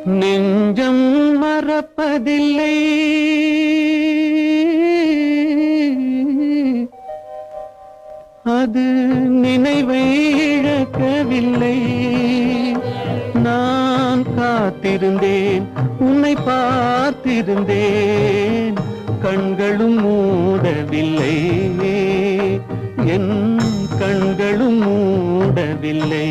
நெஞ்சம் மறப்பதில்லை, அது நினைவை இழக்கவில்லை. நான் காத்திருந்தேன், உன்னை பார்த்திருந்தேன், கண்களும் மூடவில்லை, என் கண்களும் மூடவில்லை.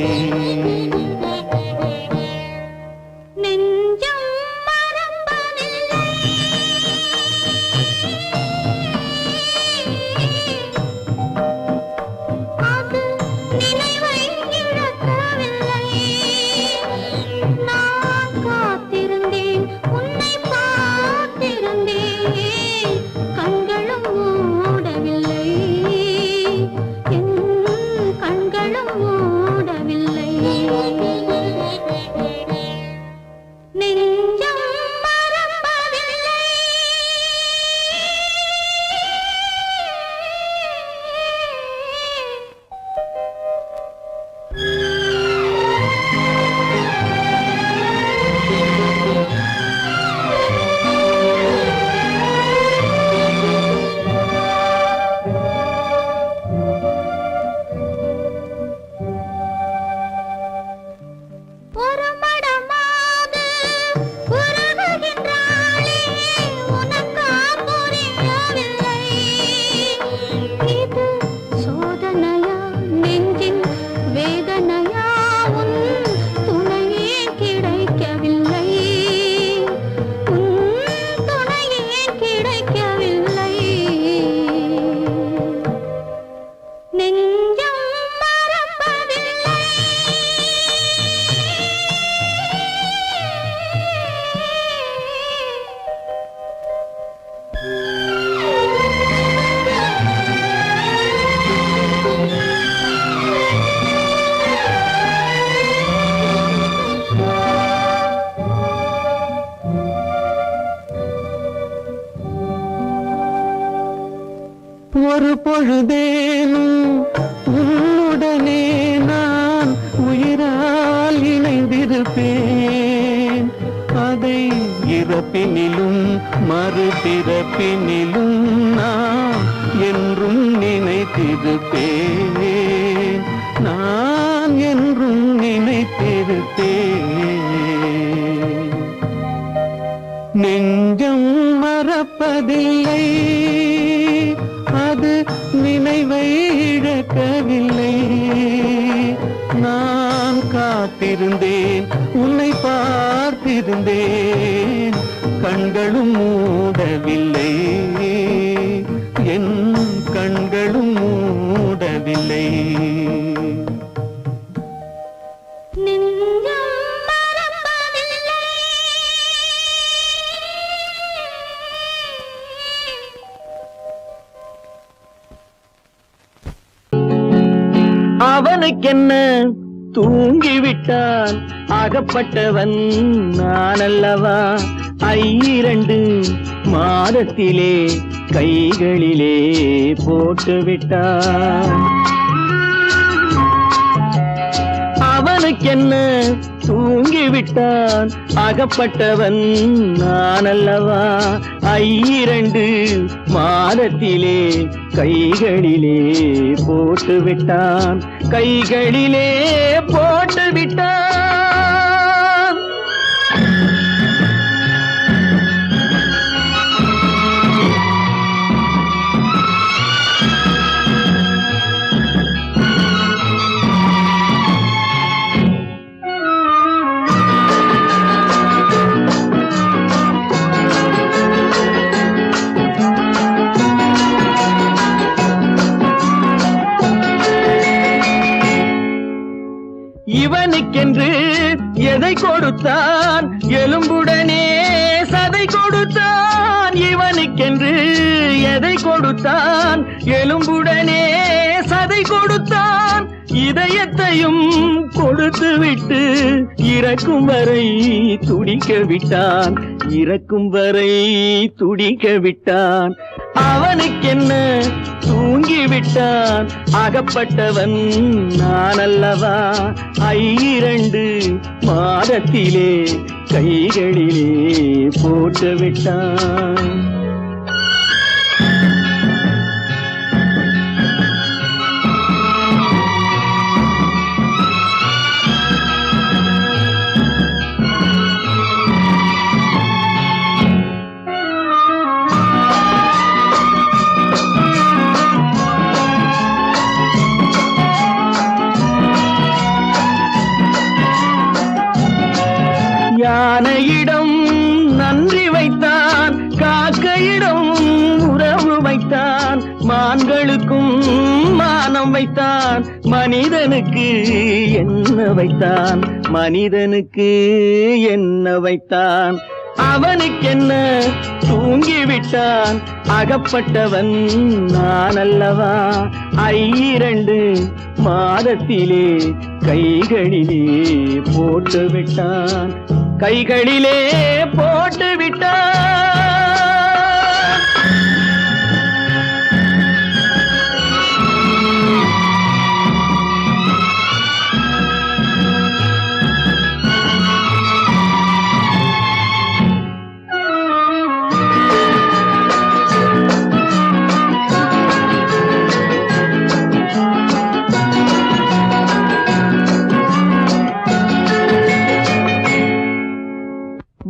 ஒரு பொழுதேனும் உன்னுடனே நான் உயிரால் இணைந்திருப்பேன். அதை இறப்பினிலும் மறுபிறப்பினிலும் நான் என்றும் நினைத்திருப்பேன், நான் என்றும் நினைத்திருப்பேன். நெஞ்சம் மறப்பதில்லை, அது நினைவை இழக்கவில்லை. நான் காத்திருந்தேன், உன்னை பார்த்திருந்தேன், கண்களும் மூடவில்லை, என் கண்களும் மூடவில்லை. அவனுக்கென்ன தூங்கிவிட்டான், அகப்பட்டவன் நான் அல்லவா. 2 மாதத்திலே கைகளிலே போட்டுவிட்டான். அவனுக்கென்ன தூங்கிவிட்டான், அகப்பட்டவன் நான் அல்லவா. 2 மாதத்திலே கைகளிலே போட்டுவிட்டான், கைகளிலே போட்டுவிட்டான். இவனுக்கென்று எதை கொடுத்தான், எலும்புடனே சதை கொடுத்தான். இவனுக்கென்று எதை கொடுத்தான், எலும்புடனே சதை கொடுத்தான். இதயத்தையும் கொடுத்து விட்டு இறக்கும் வரை துடிக்க விட்டான், இறக்கும் வரை துடிக்க விட்டான். அவனுக்கென்ன தூங்கி விட்டான், அகப்பட்டவன் நான் அல்லவா. 2 மாதத்திலே கைகளிலே போட்டு விட்டான். யானையிடம் நன்றி வைத்தான், காக்கையிடம் உறவு வைத்தான், மான்களுக்கும் மானம் வைத்தான், மனிதனுக்கு என்ன வைத்தான், மனிதனுக்கு என்ன வைத்தான். அவனுக்கென்ன தூங்கிவிட்டான், அகப்பட்டவன் நான் அல்லவா. 2 மாதத்திலே கைகளிலே போட்டு விட்டான், கைகளிலே போட்டு விட்டான்.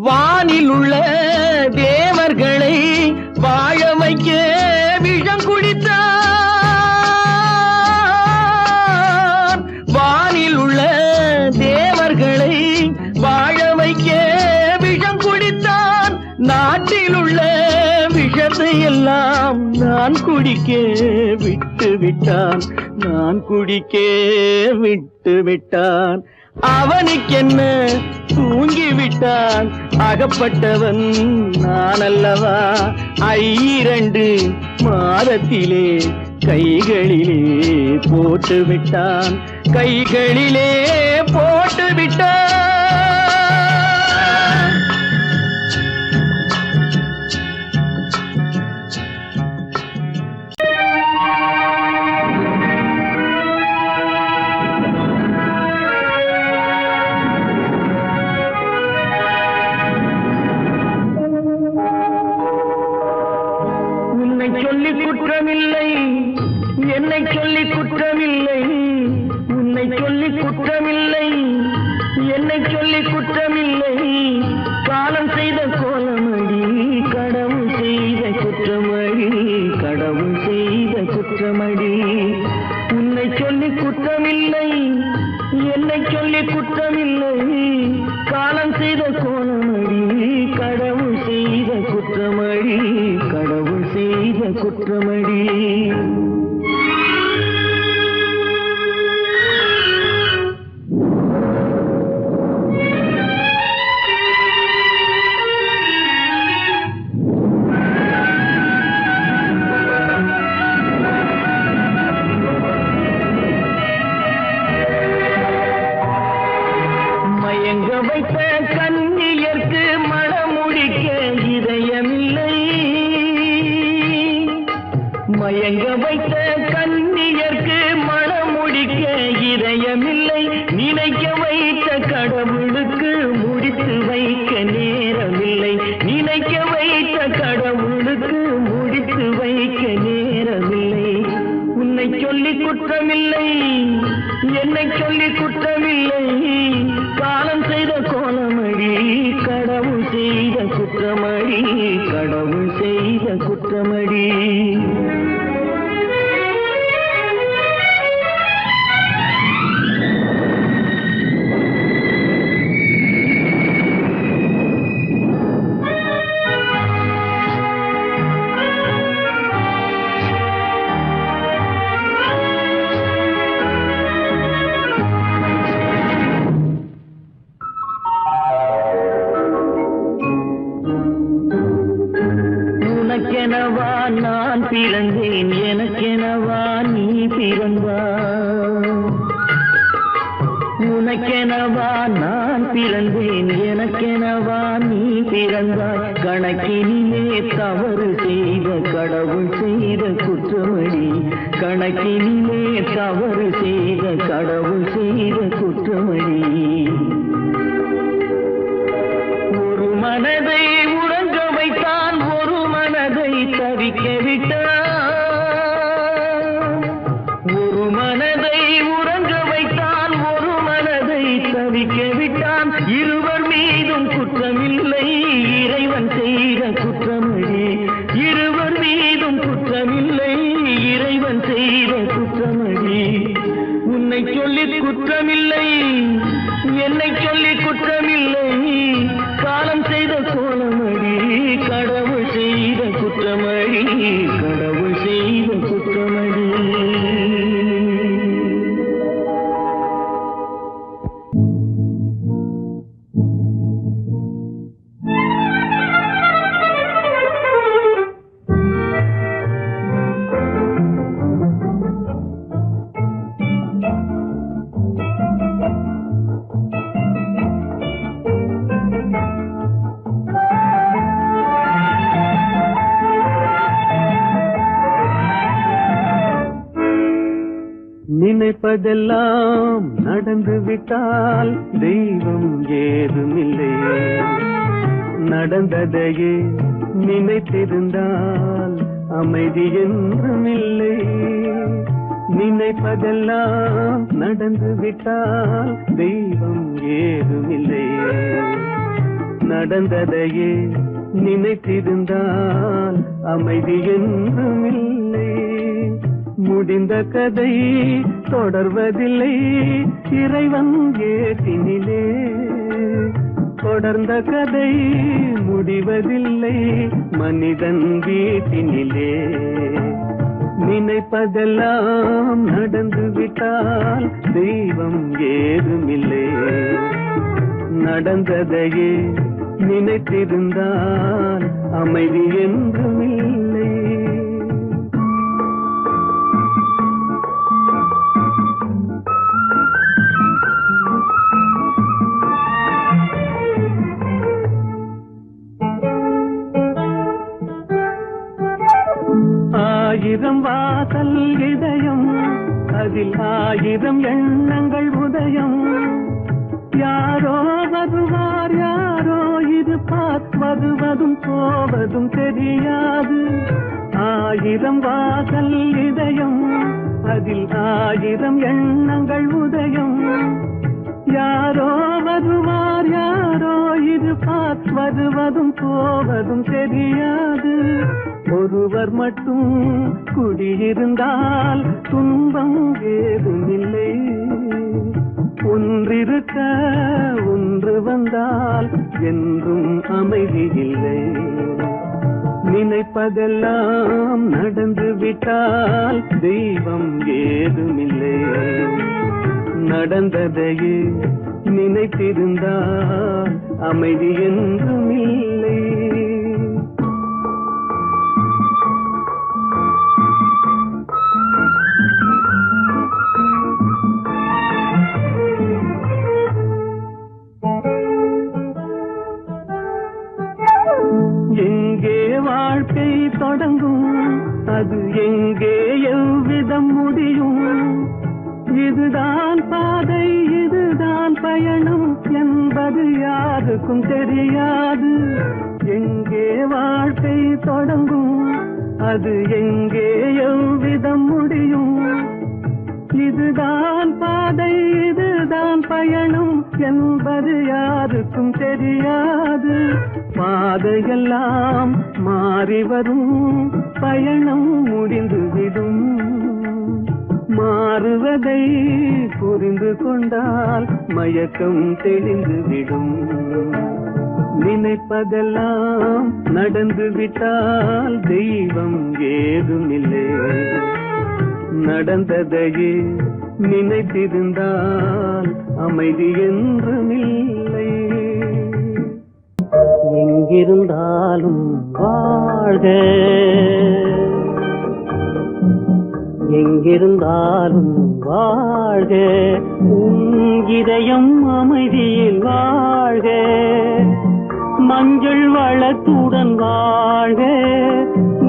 வானில் உள்ள தேவர்களை வாழ வைக்க விஷம் குடித்தான். வானில் உள்ள தேவர்களை வாழ வைக்க விஷம் குடித்தான். நாட்டில் உள்ள விஷத்தை எல்லாம் நான் குடிக்க விட்டு விட்டான், நான் குடிக்க விட்டு விட்டான். அவனுக்கென்ன தூங்கிவிட்டான், அகப்பட்டவன் நான் அல்லவா. 2 மாதத்திலே கைகளிலே போட்டு விட்டான், கைகளிலே போட்டு விட்டான். சொல்லி குற்றமில்லை, என்னை சொல்லி குற்றமில்லை, உன்னை சொல்லி குற்றமில்லை, என்னை சொல்லி குற்றமில்லை. காலம் செய்த கோலமடி, கடவுள் செய்த குற்றமடி, கடவுள் செய்த குற்றமடி. உன்னை சொல்லி குற்றமில்லை, என்னை சொல்லி குற்றமில்லை. காலம் செய்த கோலமடி, கடவுள் செய்த குற்றமடி, கடவுள் செய்த குற்றமடி. மயங்க வைத்த கண்ணியர்க்கு மணமுடிக்க இதயமில்லை, மயங்க வைத்த கண்ணியர்க்கு மணமுடிக்க இதயமில்லை. நினைக்க வைத்த கடவுளுக்கு முடித்து வைக்க நேரமில்லை, நினைக்க வைத்த கடவுளுக்கு முடித்து வைக்க நேரமில்லை. உன்னை சொல்லி குற்றமில்லை, என்னை சொல்லி குற்றமில்லை. காலம் செய்த கோலமடி, கடவுள் செய்த குற்றமடி, கடவுள் செய்த குற்றமடி. உனக்கெனவா நான் பிறந்தேன், எனக்கெனவா நீ பிறந்தாய். உனக்கெனவா நான் பிறந்தேன், எனக்கெனவா நீ பிறந்தாய். கணக்கினிலே தவறு செய்த கடவுள் செய்த குற்றமடி, கணக்கினிலே தவறு செய்த கடவுள் செய்த குற்றமடி. ஒரு மனதை உறங்க வைத்தான், ஒரு மனதை தவிக்க விட்டான். ஒரு மனதை உறங்க வைத்தான், ஒரு மனதை தவிக்க விட்டான். இருவர் மீதும் குற்றமில்லை, இறைவன் செய்த குற்றமடி. இருவர் மீதும் குற்றமில்லை, இறைவன் செய்த குற்றமடி. உன்னை சொல்லி குற்றமில்லை, என்னை சொல்லி குற்றமில்லை, காலம் செய்த கோலமடி. கடவுள் செய்த குற்றமடி, கடவுள் செய்த குற்றமடி. நினைப்பதெல்லாம் நடந்து விட்டால் தெய்வம் ஏதுமில்லை, நடந்ததையே நினைத்திருந்தால் அமைதி என்றுமில்லை. நினைப்பதெல்லாம் நடந்து விட்டால் தெய்வம் ஏதுமில்லை, நடந்ததையே நினைத்திருந்தால் அமைதி என்றுமில்லை. முடிந்த கதை தொடர்வதில்லை, இறைவன் ஏற்றினிலே. தொடர்ந்த கதை முடிவதில்லை, மனிதன் வீட்டினிலே. நினைப்பதெல்லாம் நடந்து விட்டால் தெய்வம் ஏதுமில்லை, நடந்ததையே நினைத்திருந்தால் அமைதி என்றுமில்லை. ஆயிரம் வாசல் இதயம், அதில் ஆயிரம் எண்ணங்கள் உதயம். யாரோ வருவார், யாரோ இருப்பார், வருவதும் போவதும் தெரியாது. ஆயிரம் வாசல் இதயம், அதில் ஆயிரம் எண்ணங்கள் உதயம். யாரோ வருவார், யாரோ இருப்பார், வருவதும் போவதும் தெரியாது. ஒருவர் மட்டும் குடியிருந்தால் துன்பம் ஏதுமில்லை, ஒன்றிருக்க ஒன்று வந்தால் என்றும் அமைதி இல்லை. நினைப்பதெல்லாம் நடந்து விட்டால் தெய்வம் ஏதுமில்லை, நடந்ததையே நினைத்திருந்தால் அமைதி என்றுமில்லை. எங்கே வாழ்க்கை தொடங்கும், அது எங்கே எவ்விதம் முடியும்? இதுதான் பாதை, இதுதான் பயணம் என்பது யாருக்கும் தெரியாது. எங்கே வாழ்க்கை தொடங்கும், அது எங்கே எவ்விதம் முடியும்? இதுதான் பாதை, இதுதான் பயணம் என்பது யாருக்கும் தெரியாது. பாதையெல்லாம் மாறி வரும், பயணம் முடிந்துவிடும். மாறுவதை புரிந்து கொண்டால் மயக்கம் தெளிந்துவிடும். நினைப்பதெல்லாம் நடந்து விட்டால் தெய்வம் ஏதுமில்லை, நடந்ததையே நினைத்திருந்தால் அமைதி என்றுமில்லை. எங்கிருந்தாலும் வாழ்க, எங்கே எங்கிருந்தாலும் வாழ்க, உன் இதயம் அமைதியில் வாழ்க, மஞ்சள் வளத்துடன் வாழ்க,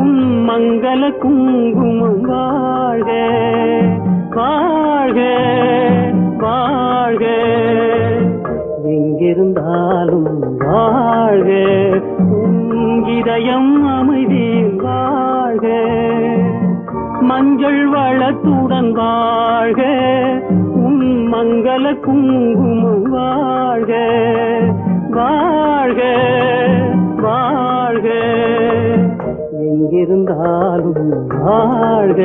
உன் மங்கள குங்குமம் வாழ்க, வாழ்க வாழ்க. எங்கிருந்தாலும் வாழ்க, உன் இதயம் அமைதியில் வாழ்க, மஞ்சள் வளத்துடன் வாழ்க, உன் மங்கள குங்குமம் வாழ்க, வாழ்க வாழ்க. எங்கிருந்தாலும் வாழ்க.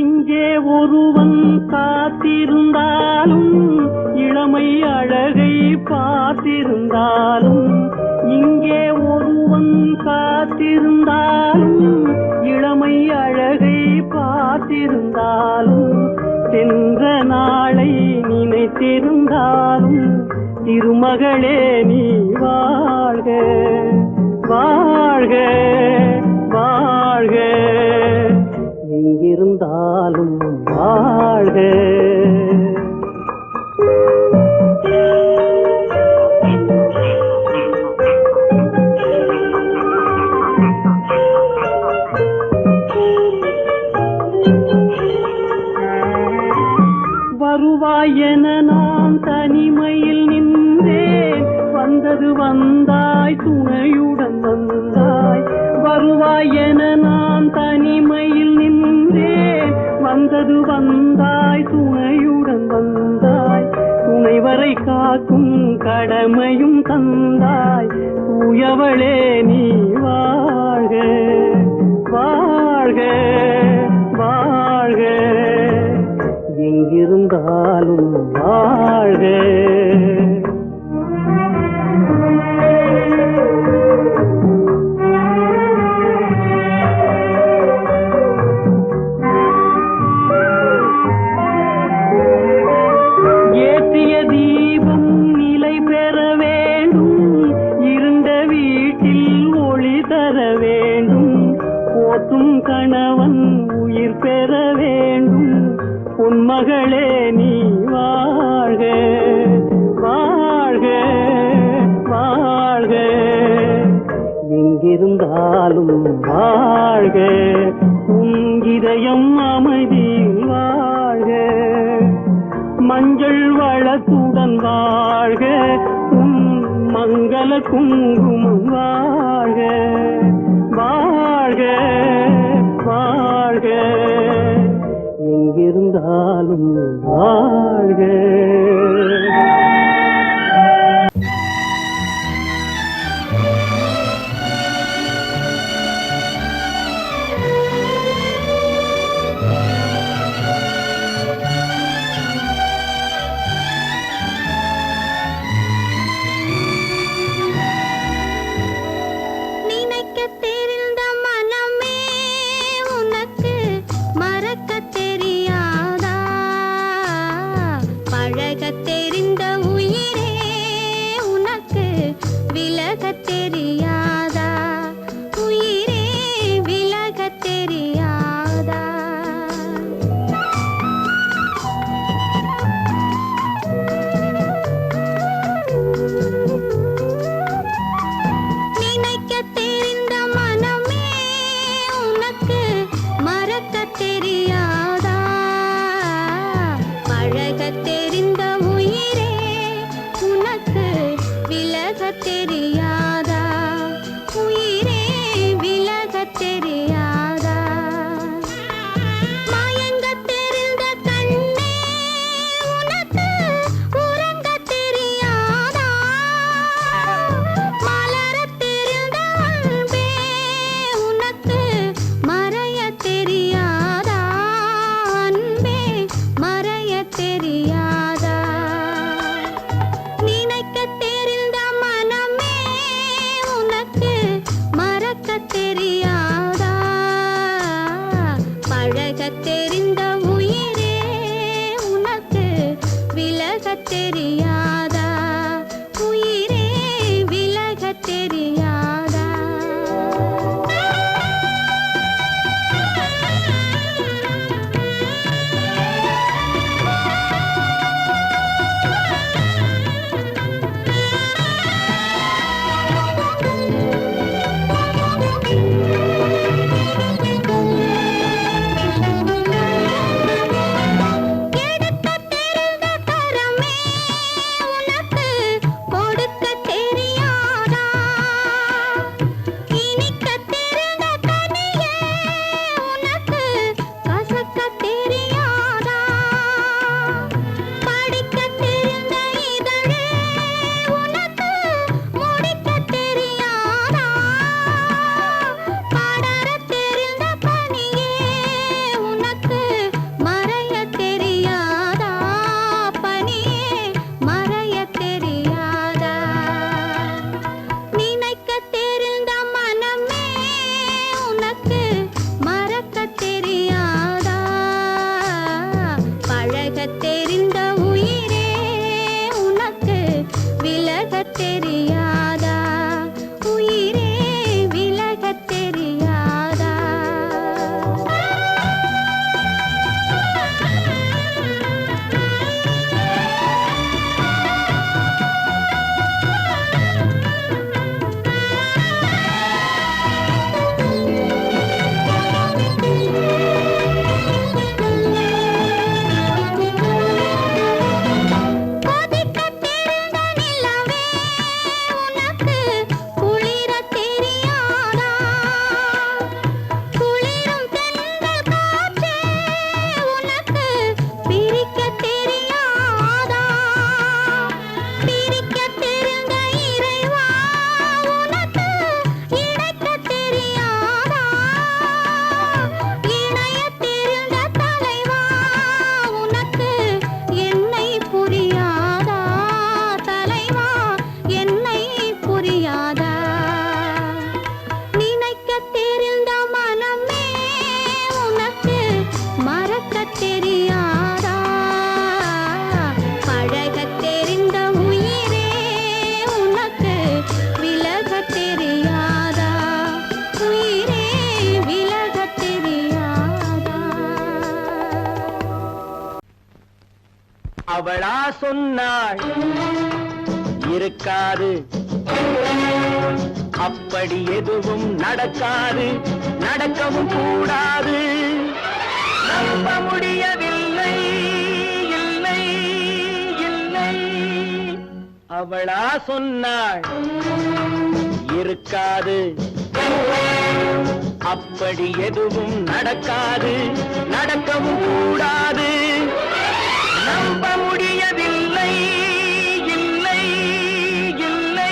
இங்கே ஒருவன் காத்திருந்தாலும், இளமை அழகை பார்த்திருந்தாலும், இங்கே ஒருவன் காத்திருந்தாலும், இளமை அழகை பார்த்திருந்தாலும், சென்ற நாளை நினைத்திருந்தாலும், திருமகளே நீ வாழ்க, வாழ்க வாழ்க. எங்கிருந்தாலும் வாழ்க. வருவாய் என நான் தனிமையில் நின்றேன், வந்தது வந்தாய் துணையுடன் வந்தாய். வருவாய் என நான் தனிமையில் நின்றேன், வந்தது வந்தாய் துணையுடன் வந்தாய். துணைவரை காக்கும் கடமையும் தந்தாய், தூயவளே நீ வாழ்க, வாழ்க வாழ்க. எங்கிருந்தாலும் வாழ்க. ஏற்றிய தீபம் நிலை பெற வேண்டும், இருண்ட வீட்டில் ஒளி தர வேண்டும், போற்றும் கணவன் உயிர் பெற வேண்டும், பொன்மகளே நீ வாழ்க, வாழ்க வாழ்க. எங்கிருந்தாலும் வாழ்க, உன் இதயம் அமைதியில் வாழ்க, மஞ்சள் வளத்துடன் வாழ்க, உன் மங்கள குங்குமம் வாழ்க, வாழ்க வாழ்க. எங்கிருந்தாலும் வாழ்க. தெரியாதா, நினைக்க தெரிந்த மனமே அவளா சொன்னாள் இருக்காது, அப்படி எதுவும் நடக்காது, நடக்கவும் கூடாது. நம்ப முடியவில்லை, இல்லை இல்லை. அவளா சொன்னாள் இருக்காது, அப்படி எதுவும் நடக்காது, நடக்கவும் கூடாது. நம்ப முடியவில்லை, இல்லை இல்லை.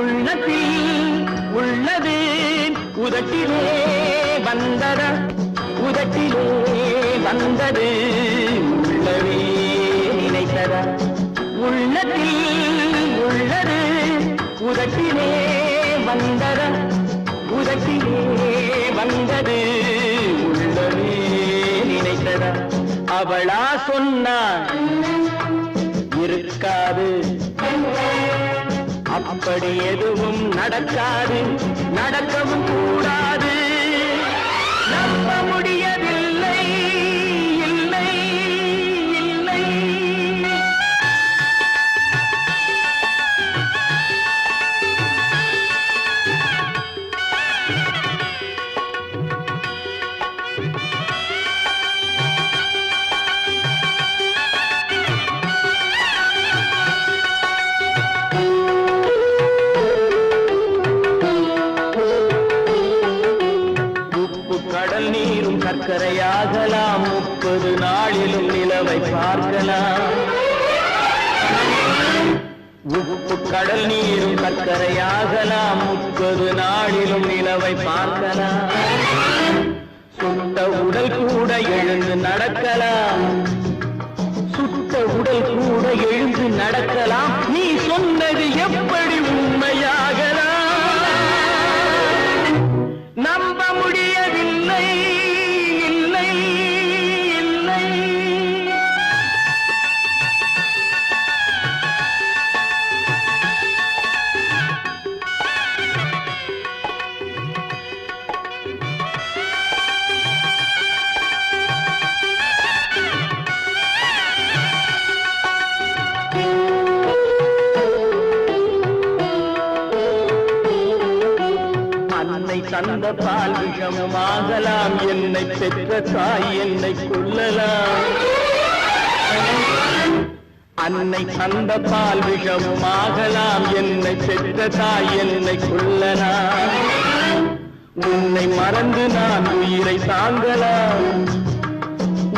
உள்ளத்தில் உள்ளது உதட்டிலே வந்தத, உதட்டிலே வந்தது உள்ளவே நினைத்தத. உள்ளத்தில் உள்ளது உதட்டிலே வந்தத, உதட்டிலே வந்தது உள்ளவே நினைத்தத. அவளா சொன்னாள் இருக்காது, அப்படி எதுவும் நடக்காது, நடக்கவும் கூடாது. நம்ப முடியவில்லை, இல்லை இல்லை. கடல் நீரும் சர்க்கரையாகலாம், 30 நாளிலும் நிலவை பார்க்கலாம். உப்பு கடல் நீரும் சர்க்கரையாகலாம், 30 நாளிலும் நிலவை பார்க்கலாம். சுட்ட உடல் கூட எழுந்து நடக்கலாம், சுட்ட உடல் கூட எழுந்து நடக்கலாம். நீ சொன்னது எப்படி உண்மையாகலாம்? நம்ப முடியவில்லை, இல்லை இல்லை. அன்னை தந்த பால் விஷமாகலாம், என்னை பெற்ற தாய் என்னை கொல்லலாம். அன்னை தந்த பால் விஷமாகலாம், என்னை பெற்ற தாய் என்னை கொல்லலாம். உன்னை மறந்து நான் உயிரை தாங்கலாம்,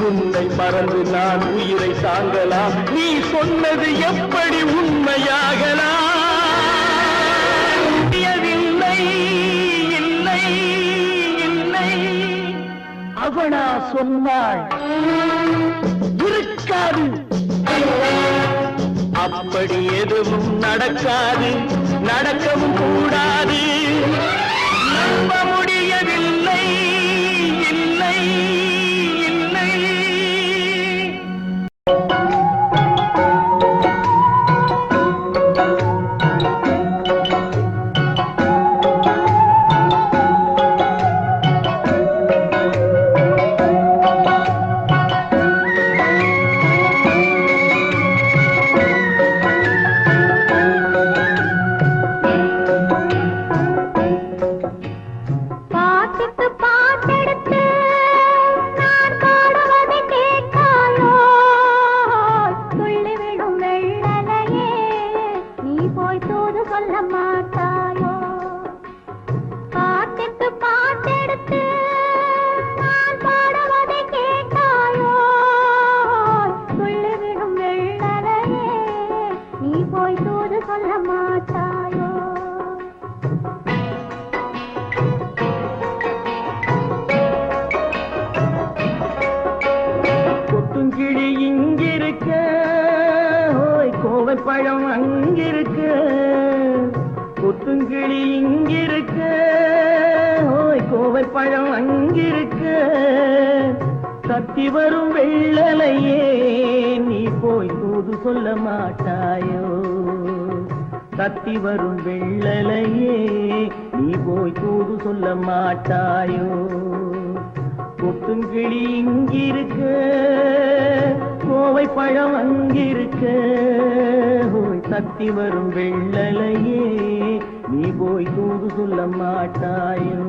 உன்னை மறந்து நான் உயிரை தாங்கலாம். நீ சொன்னது எப்படி உண்மையாகலாம்? இல்லை இல்லை. அவளா சொன்னாள் இருக்காது, அப்படி எதுவும் நடக்காது, நடக்கவும் கூடாது. நம்ப முடியவில்லை, இல்லை இல்லை. கோவை பழம் அங்கிருக்க, கொத்துங்கிளி இங்கிருக்க, ஓய் கோவை பழம் அங்கிருக்க, தத்தி வரும் வெள்ளலையே நீ போய் தூது சொல்ல மாட்டாயோ, தத்தி வரும் வெள்ளலையே நீ போய் தூது சொல்ல மாட்டாயோ, கொத்துங்கிளி இங்கிருக்க, கோவை பழம் அங்கிருக்க, ஓய் தத்தி வரும் வெள்ளலையே நீ போய் தூது சொல்ல மாட்டாயோ.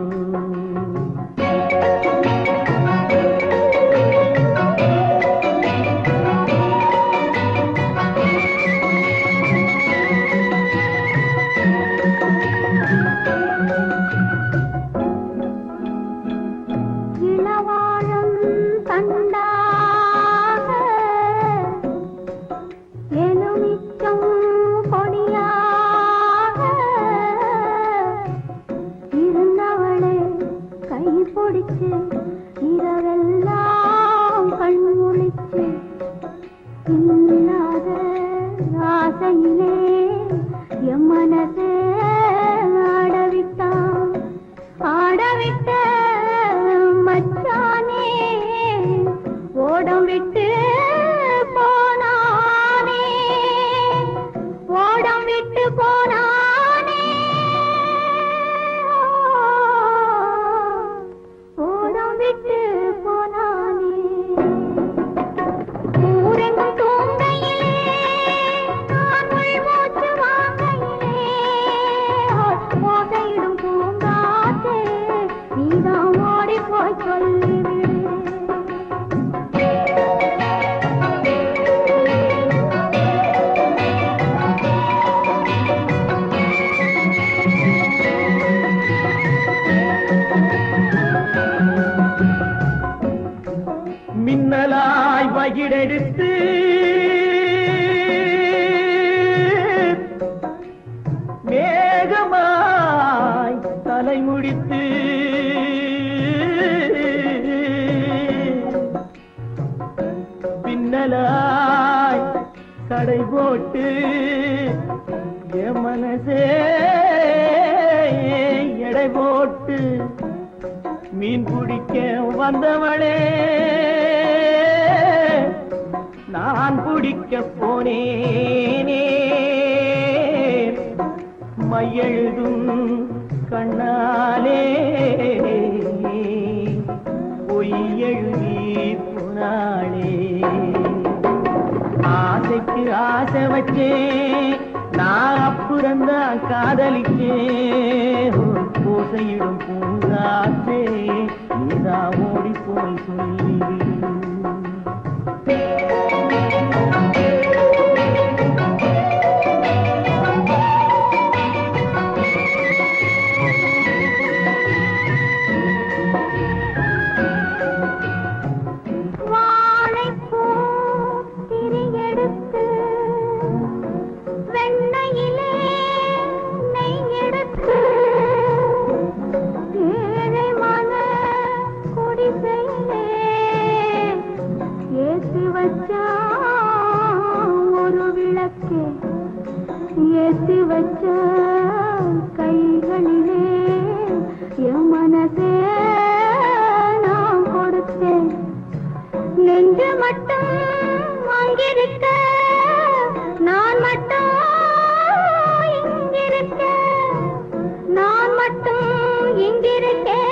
இரவெல்லாம் கண்முழிச்சு இல்லாத ஆசையிலே என் மனசே ஆடவிட்டான், ஆடவிட்ட மச்சானே ஓடம் விட்டு போனானே, ஓடம் விட்டு போனானே, ஓடம் விட்டு போனானே. ஊரெங்கும் தூங்கையிலே நான் உள்மூச்சு வாங்கையிலே ஓசையிடும் பூங்காற்றே நீதான் ஓடி போய் சொல்லிவிடு. மின்னலாய் வகிடெடுத்து மேகமாய் தலைமுடித்து பின்னலாய் கடை போட்டு என் மனசே எடை போட்டு மீன் பிடிக்க வந்தவளே நான் பிடிக்க போனேனே, மையெழுதும் கண்ணாலே பொய் எழுதி போனாளே. ஆசைக்கு ஆசை வச்சேன் நான் அப்புறந்தான் காதலிச்சேன், பூசையிடும் பூங்காற்றே நீதான் ஓடி போய் சொல்லிவிடு. ஒரு விளக்கே ஏற்றி வச்ச கைகளிலே என் மனசே நான் கொடுத்தேன், நெஞ்சு மட்டும் அங்கிருக்க நான் மட்டும் இங்கிருக்க, நான் மட்டும் இங்கிருக்கேன்,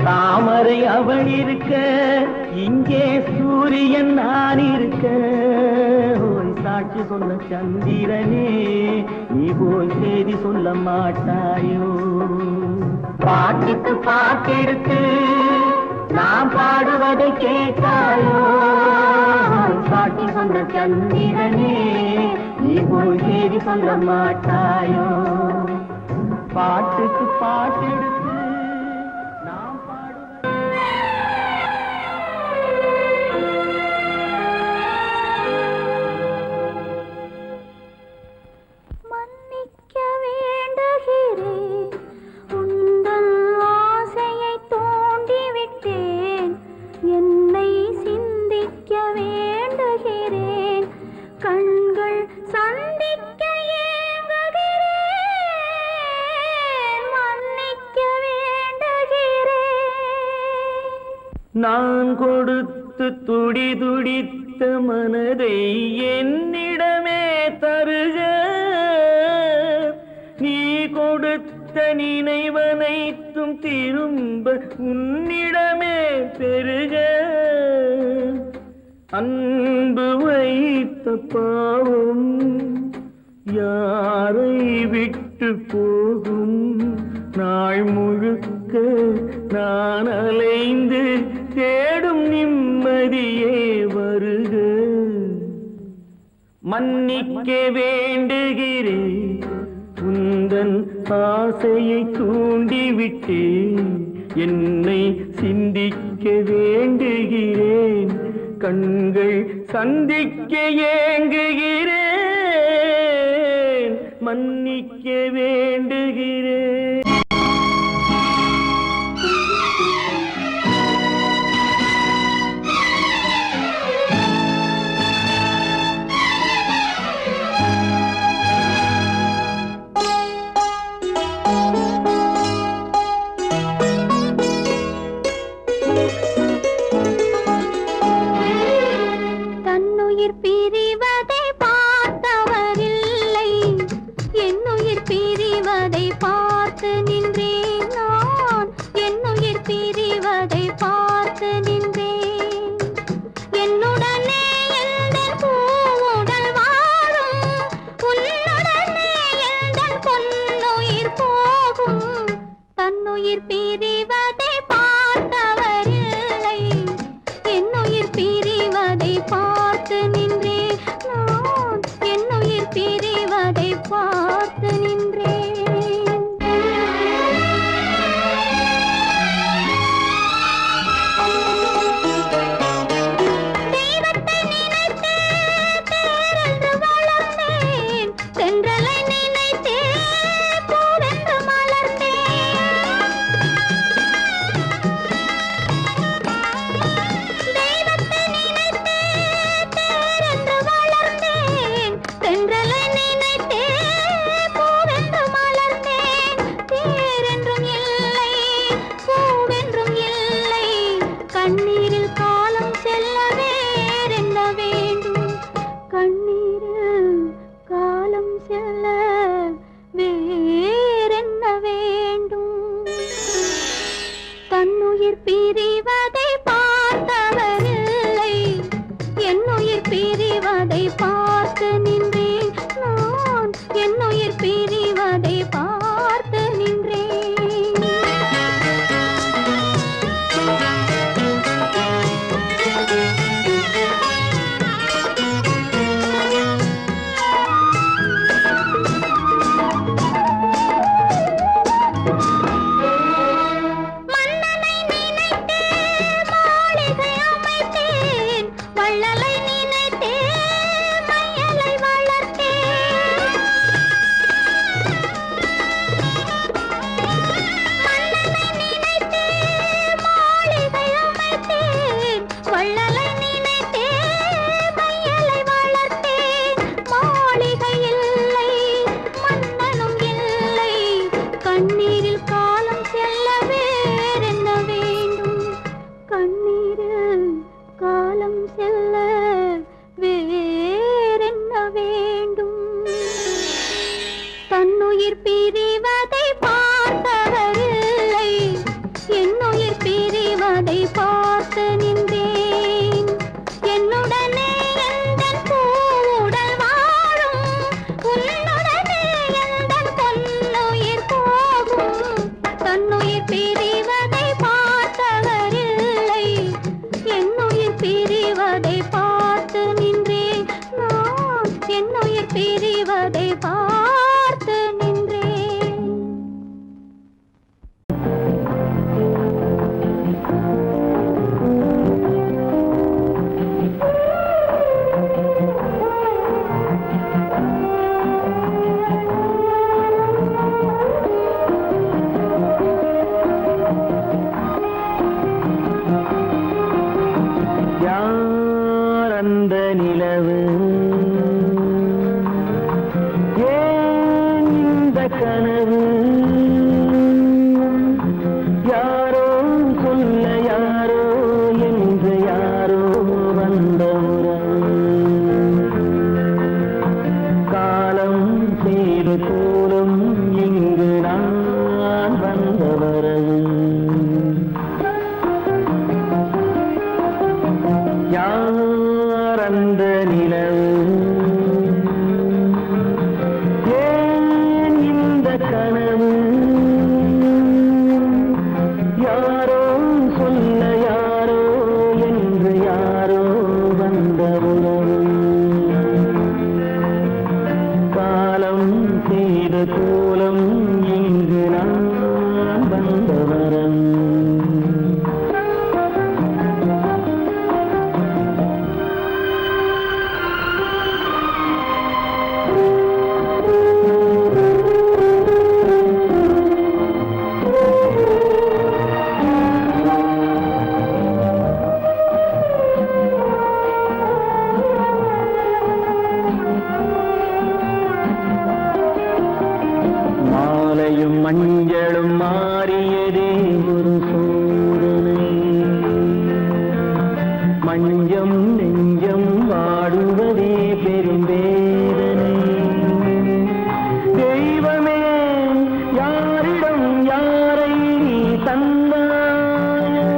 தாமரை அவள் இருக்க இங்கே சூரியன் நான் இருக்க, ஓய் சாட்சி சொன்ன சந்திரனே நீ போய் செய்தி சொல்ல மாட்டாயோ, பாட்டுக்கு பாட்டெடுத்து நான் பாடுவதை கேட்டாயோ, சாட்சி சொன்ன சந்திரனே நீ போய் செய்தி சொல்ல மாட்டாயோ, பாட்டுக்கு பாட்டெடுத்து மன்னிக்க வேண்டுகிறேன் உந்தன் நான் கொடுத்து துடி துடித்த மனதை என்னிடமே தருக, நீ கொடுத்த நினைவனைத்தும் திரும்ப உன்னிடமே பெருக. அன்பு வைத்த பாவம் யாரை விட்டு போகும், நாள் முழுக்க நான் அலைந்து தேடும் நிம்மதியே வருக. மன்னிக்க வேண்டுகிறேன், உந்தன் ஆசையை தூண்டிவிட்டேன், என்னை சிந்திக்க வேண்டுகிறேன், கண்கள் சந்திக்க ஏங்குகிறேன், மன்னிக்க வேண்டுகிறேன். உறவு காலம் செய்த கோலம் இங்கு நான் வந்த வரவு யார் அந்த நிலவு ஏன் இந்த கனவு யாரோ சொல்ல யாரோ என்று யாரோ வந்த உறவு காலம் செய்த கோலம் இங்கு நான் வந்த வரம் மாலையும் மஞ்சளும் மாறியதே ஒரு சோதனை மஞ்சம் நெஞ்சம் வாடுவதே பெரும் வேதனை தெய்வமே யாரிடம் யாரை நீ தந்தாயோ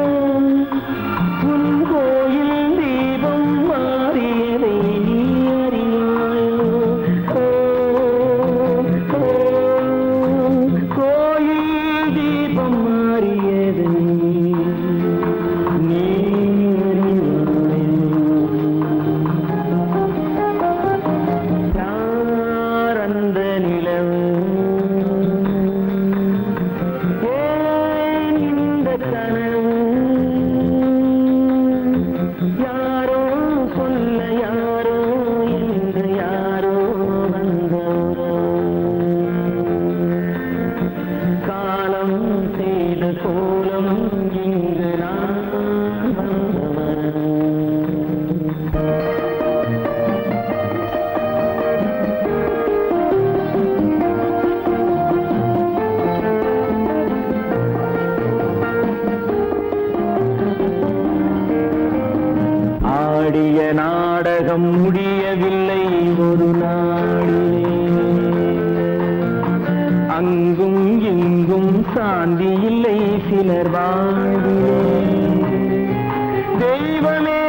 உன் கோயில் தீபம் மாறியதை நீ அறியாயோ கோயில் தீபம் மாறியதை நீ யார் அந்த நிலவு ஏன் இந்த கனவு யாரோ சொல்ல யாரோ என்று யாரோ வந்த காலம் செய்த கோலம் இங்கு நான் வந்தவர் ஆடிய நாடகம் முடியவில்லை ஒரு நாளிலே அங்கும் இங்கும் சாந்தி இல்லை சிலர் வாழ்விலே தெய்வமே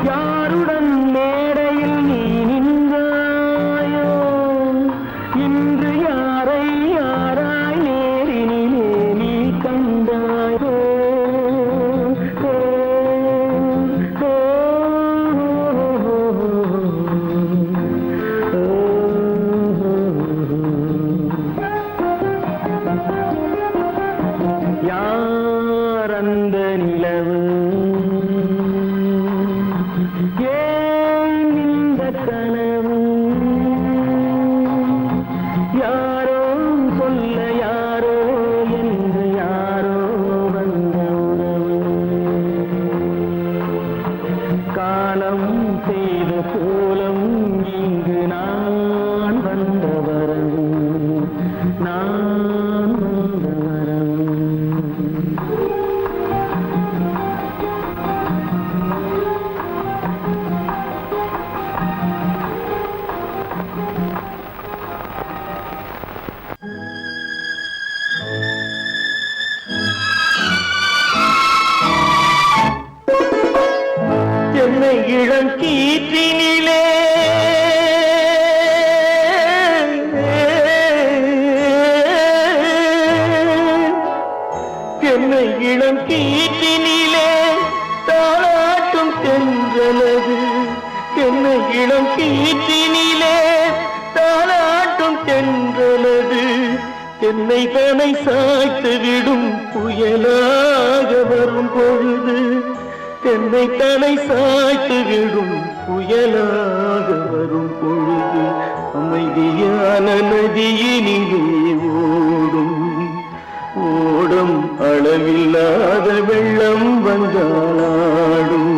யாருடன் மேடையில் நீ நின்றாயோ இன்று யாரை யாராய் நேரினிலே நீ கண்டாயோ யார் அந்த நிலவு ஏன் இந்த கனவு யாரோ சொல்ல யாரோ என்று யாரோ வந்த உறவு காலம் செய்த கோலம் இங்கு நான் வந்த வரவு நான் வந்த வரவு என்னை இளம் கீற்றினிலே என்னை இளம் கீற்றினிலே தாளாட்டும் தென்றலது என்னை இளம் கீற்றினிலே தாளாட்டும் தென்றலது என்னை தனை சாய்த்து விடும் புயலாக வரும் பொழுது என்னை தலை சாய்த்து விடும் புயலாக வரும் பொழுது அமைதியான நதியினிலே ஓடும் ஓடும் அளவில்லாத வெள்ளம் வந்தாடும்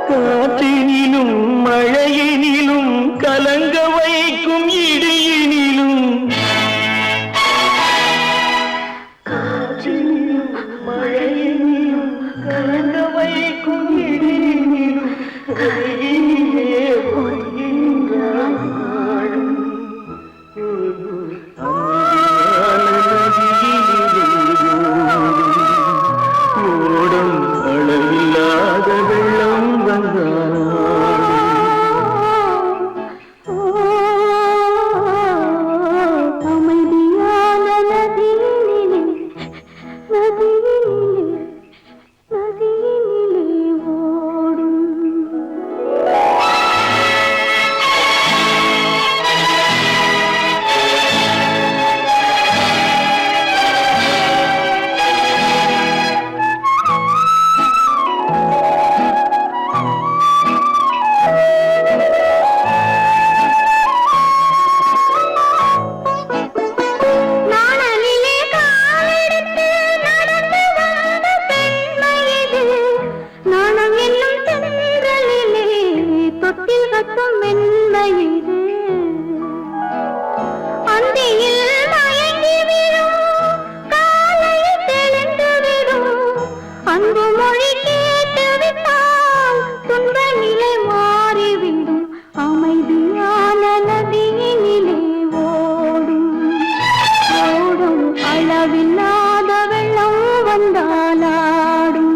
காற்றினிலும் மழையினிலும் கலங்க வைக்கும் இடியினிலும் காற்றினிலும் மழையினிலும் கலங்க வைக்கும் இடியினிலும் கரையினிலே வருகின்றாள் நாளும். ஓடம் அளவில்லாத வெள்ளம் வந்தாள். அமைதியான நதியினிலே ஓடும். நாணலிலே காலெடுத்து நடந்து வந்த பெண்மை இது. நாணம் என்னும் தென்றலிலே தொட்டில் கட்டும் மென்மை இது. அந்தியில் மயங்கி விடும், காலையில் தெளிந்து விடும். அன்பு மொழி கேட்டு விட்டால் துன்ப நிலை மாறிவிடும். அமைதியான நதியினிலே ஓடும் ஓடும் அளவில்லாத வெள்ளம் வந்தாலாடும்.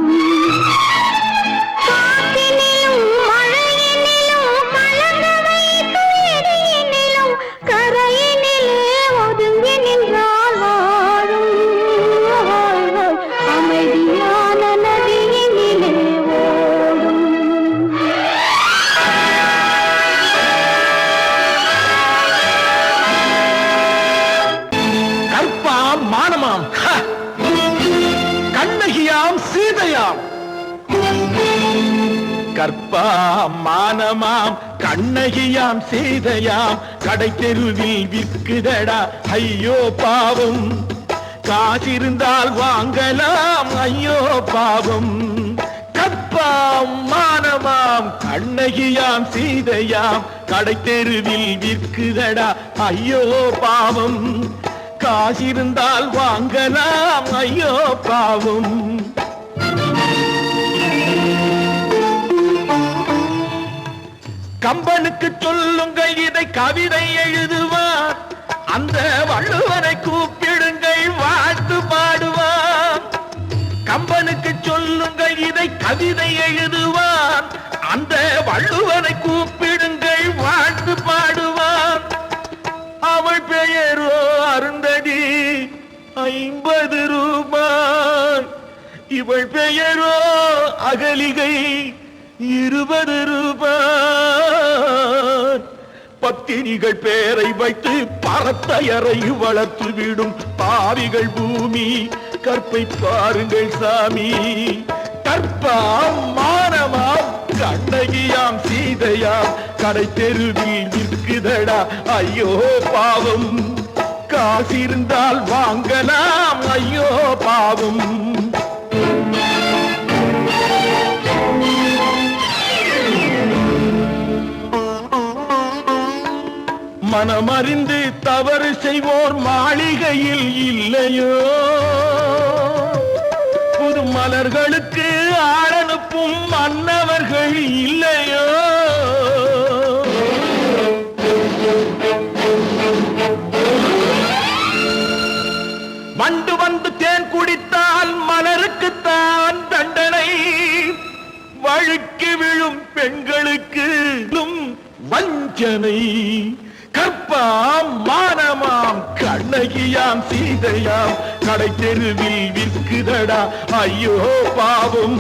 காற்றினிலும் மழையினிலும் கலங்க வைக்கும் இடியினிலும் கரையினிலே ஒதுங்கி நின்றால் வாழும். அமைதியான நதியினிலே ஓடும். கற்பாம் மானமாம் கண்ணகியாம் சீதையாம். கற்பாம் மானமாம் கண்ணகியாம் சீதையாம் கடை தெருவில் விற்குதடா ஐயோ பாவம். காசிருந்தால் வாங்கலாம் ஐயோ பாவம். கற்பாம் மானமாம் கண்ணகியாம் சீதையாம் கடை தெருவில் விற்குதடா ஐயோ பாவம். காசிருந்தால் வாங்கலாம் ஐயோ பாவம். கம்பனுக்கு சொல்லுங்கள் இதை கவிதை எழுதுவார். அந்த வள்ளுவனை கூப்பிடுங்கள் வாழ்த்து பாடுவார். கம்பனுக்கு சொல்லுங்கள் இதை கவிதை எழுதுவார். அந்த வள்ளுவனை கூப்பிடுங்கள் வாழ்த்து பாடுவார். அவள் பெயரோ அருந்ததி 50 ரூபாய். இவள் பெயரோ அகலிகை 20 ரூபாய். பத்தினிகள் பேரை வைத்து பரத்தையரை வளர்த்து விடும் பாவிகள் பூமி. கற்பை பாருங்கள் சாமி. கற்பாம் மானமாம் கண்ணகியாம் சீதையாம் கடை தெருவில் நிற்குதடா ஐயோ பாவம். காசிருந்தால் வாங்கலாம் ஐயோ பாவம். மனமறிந்து தவறு செய்வோர் மாளிகையில் இல்லையோ. புது மலர்களுக்கு ஆளனுப்பும் மன்னவர்கள் இல்லையோ. வண்டு வந்து தேன் குடித்தால் மலருக்குத்தான் தண்டனை. வழுக்கி விழும் பெண்களுக்கு வஞ்சனை. கற்பாம் மானமாம் கண்ணகியாம் சீதையாம் கடை தெருவில் விற்குதடா ஐயோ பாவம்.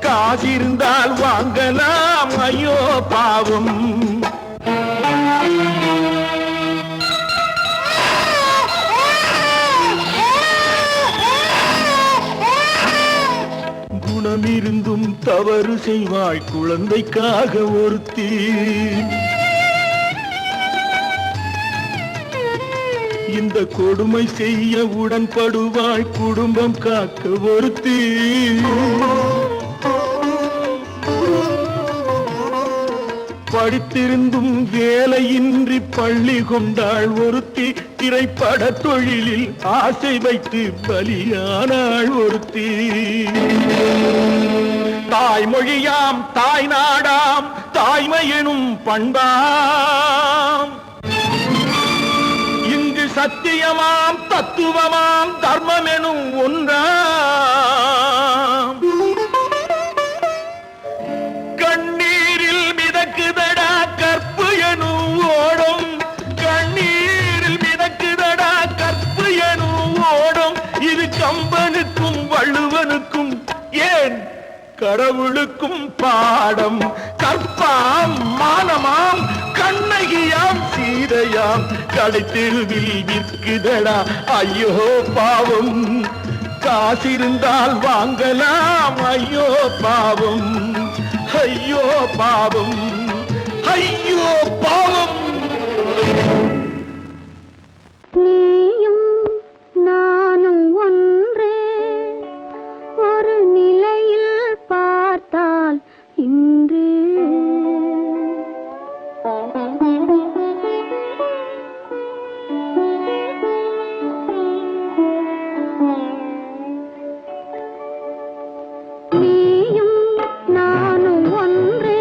காசிருந்தால் வாங்கலாம் ஐயோ பாவம். குணமிருந்தும் தவறு செய்வாய் குழந்தைக்காக ஒருத்தி. இந்த கொடுமை செய்ய உடன்படுவாய் குடும்பம் காக்க ஒருத்தி. படித்திருந்தும் வேலையின்றி பள்ளி கொண்டாள் ஒருத்தி. திரைப்பட தொழிலில் ஆசை வைத்து பலியானாள் ஒருத்தி. தாய்மொழியாம் தாய் நாடாம் தாய்மையெனும் பண்பாம் இங்கு சத்தியமாம் தத்துவமாம் தர்மமெனும் ஒன்றாம் கண்ணீரில் மிதக்குதடா கற்பு எனும் ஓடும் கண்ணீரில் மிதக்குதடா கற்பு எனும் ஓடும் இது கம்பனுக்கும் வள்ளுவனுக்கும் ஏன் கடவுளுக்கும் பாடம் கற்பாம் மானமாம் கண்ணகியாம் சீதையாம் கடைத்தெருவில் விற்குதடா ஐயோ பாவம் காசிருந்தால் வாங்கலாம் ஐயோ பாவம் ஐயோ பாவம் ஐயோ பாவம் நீயும் நானும் ஒன்றே ஒரு நிலையில் பார்த்தால் இன்று நீயும் நானும் ஒன்றே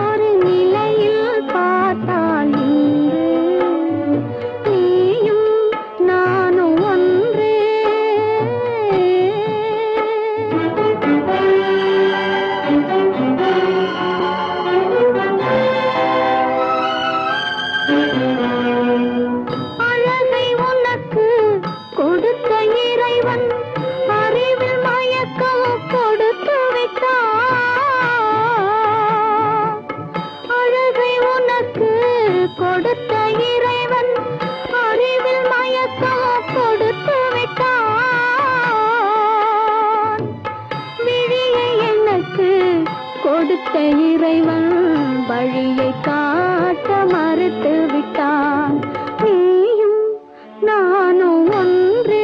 ஒரு நிலையில் பார்த்தால் இன்று நீயும் நானும் ஒன்றே அழகை உனக்கு கொடுத்த இறைவன் அறிவில் மயக்கம் கொடுத்து விட்டான் அழகை உனக்கு கொடுத்த இறைவன் அறிவில் மயக்கம் கொடுத்து விட்டான் விழியை எனக்கு கொடுத்த இறைவன் வழியை காட்ட மறுத்து விட்டான் நீயும் நானும் ஒன்றே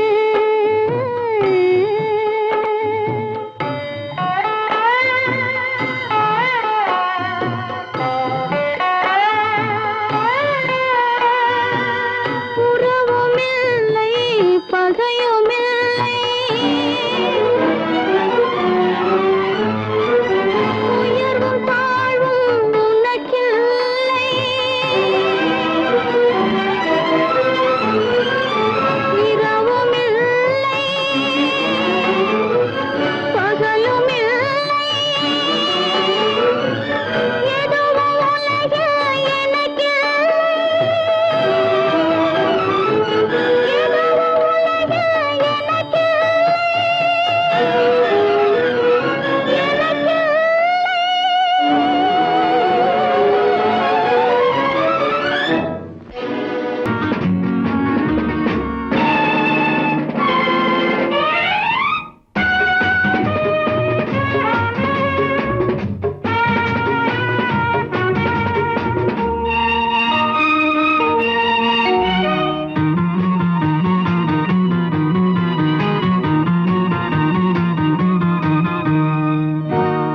உறவுமில்லை பகையுமில்லை உயர்வும் தாழ்வும் உனக்கில்லை இரவுமில்லை பகலுமில்லை எதுவும் உலகில் எனக்கில்லை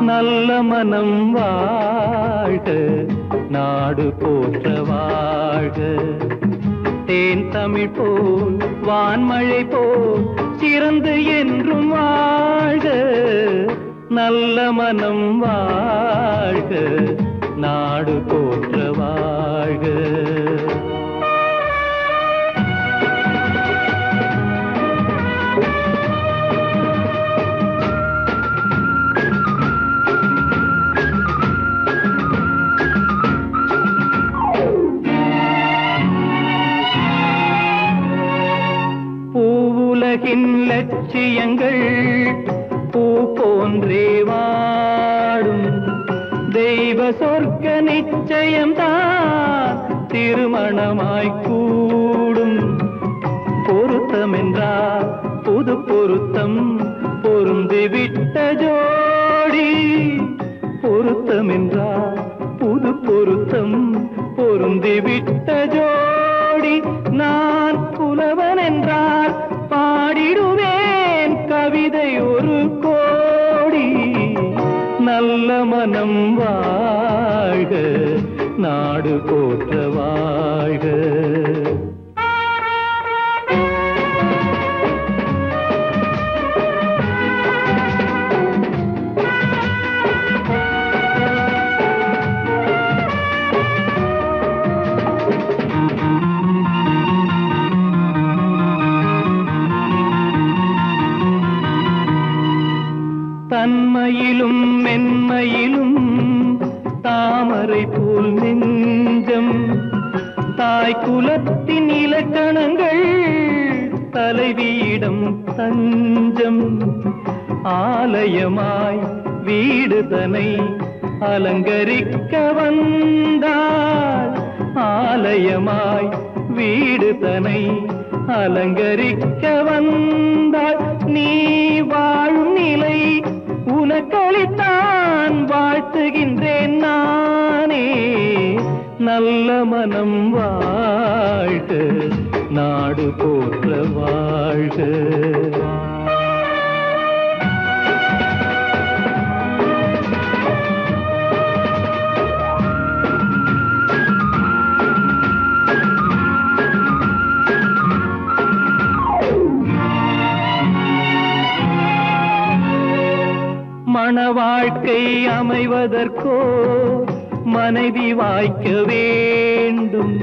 நல்ல மனம் வாழ்க நாடு போற்ற வாழ்க தேன் தமிழ் போல் வான்மழை போல் சிறந்து என்றும் வாழ்க நல்ல மனம் வாழ்க நாடு போற்ற வாழ்க பூவுலகின் லட்சியங்கள் பூ போன்றே வாடும் தெய்வ சொர்க்க நிச்சயம்தான் திருமணமாய் கூடும் பொருத்தமென்றால் புது பொருத்தம் பொருந்திவிட்ட ஜோடி பொருத்தமென்றால் புது பொருத்தம் பொருந்திவிட்ட ஜோடி நான் புலவன் என்றால் பாடிடுவேன் கவிதை ஒரு கோடி நல்ல மனம் வாழ்க நாடு போற்ற வாழ்க தாமரை போல் நெஞ்சம் தாய் குலத்தின் இலக்கணங்கள் தலைவியிடம் தஞ்சம் ஆலயமாய் வீடுதனை அலங்கரிக்க வந்தாள் ஆலயமாய் வீடுதனை அலங்கரிக்க வந்தாள் நீ வாழும் நிலை உனக்களித்தான் வாழ்த்துகின்றேன் நானே நல்ல மனம் வாழ்க நாடு போற்ற வாழ்க மண வாழ்க்கை அமைவதற்கோ மனைவி வாய்க்க வேண்டும்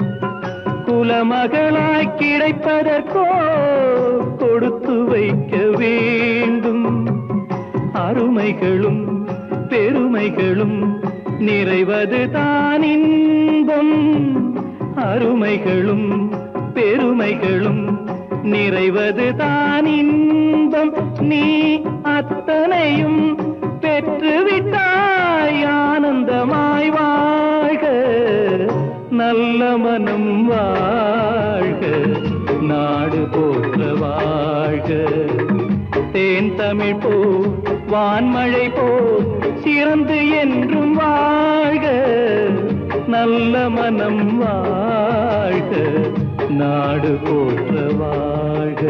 குலமகளாய் கிடைப்பதற்கோ கொடுத்து வைக்க வேண்டும் அருமைகளும் பெருமைகளும் நிறைவது தான் இன்பம் அருமைகளும் பெருமைகளும் நிறைவது தான் இன்பம் நீ அத்தனையும் பெற்றுவிட்டாய் ஆனந்தமாய் வாழ்க நல்ல மனம் வாழ்க நாடு போற்ற வாழ்க தேன் தமிழ் போ வான்மழை போ சிறந்து என்றும் வாழ்க நல்ல மனம் வாழ்க நாடு போற்ற வாழ்க